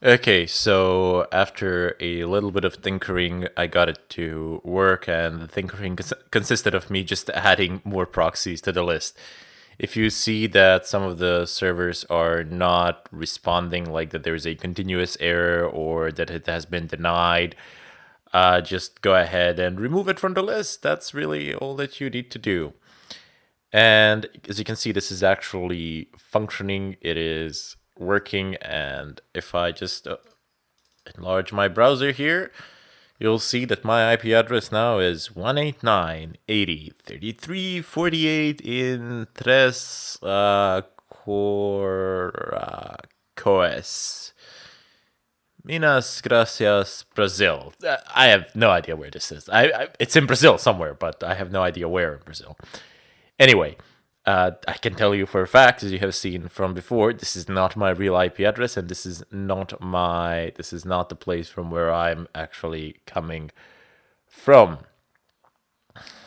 Okay, so after a little bit of tinkering, I got it to work, and the tinkering consisted of me just adding more proxies to the list. If you see that some of the servers are not responding, like that there's a continuous error or that it has been denied, just go ahead and remove it from the list. That's really all that you need to do. And as you can see, this is actually functioning. It is working. And if I just enlarge my browser here, you'll see that my IP address now is 189.80.33.48 in Tres Coracoes. Minas Gracias, Brazil. I have no idea where this is. It's in Brazil somewhere, but I have no idea where in Brazil. Anyway, I can tell you for a fact, as you have seen from before, this is not my real IP address, and this is not the place from where I'm actually coming from.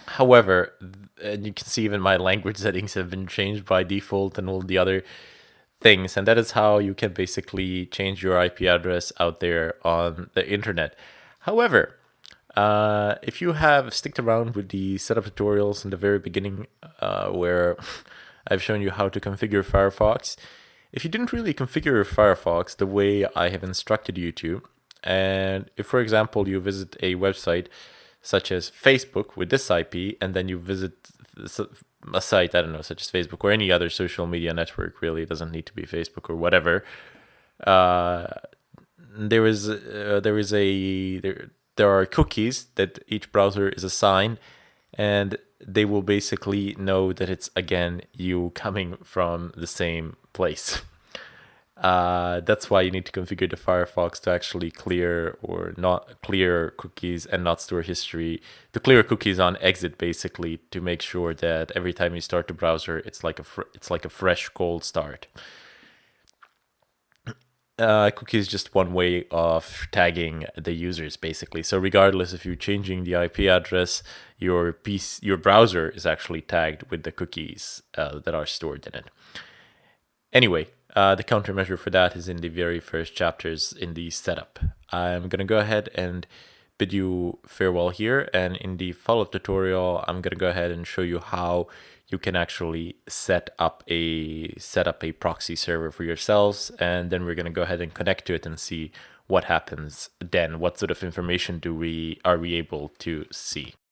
However, and you can see even my language settings have been changed by default and all the other things, and that is how you can basically change your IP address out there on the internet. However, if you have sticked around with the setup tutorials in the very beginning, where I've shown you how to configure Firefox, if you didn't really configure Firefox the way I have instructed you to, and if, for example, you visit a website such as Facebook with this IP, and then you visit a site, I don't know, such as Facebook or any other social media network, really, it doesn't need to be Facebook or whatever, uh, there are cookies that each browser is assigned, and they will basically know that it's again you coming from the same place. That's why you need to configure the Firefox to actually clear or not clear cookies and not store history. To clear cookies on exit, basically, to make sure that every time you start the browser, it's like a fresh cold start. Cookie is just one way of tagging the users, basically. So regardless if you're changing the IP address, your browser is actually tagged with the cookies that are stored in it. Anyway, the countermeasure for that is in the very first chapters in the setup. I'm going to go ahead and bid you farewell here, and in the follow-up tutorial, I'm going to go ahead and show you how you can actually set up a proxy server for yourselves, and then we're going to go ahead and connect to it and see what happens then. What sort of information are we able to see?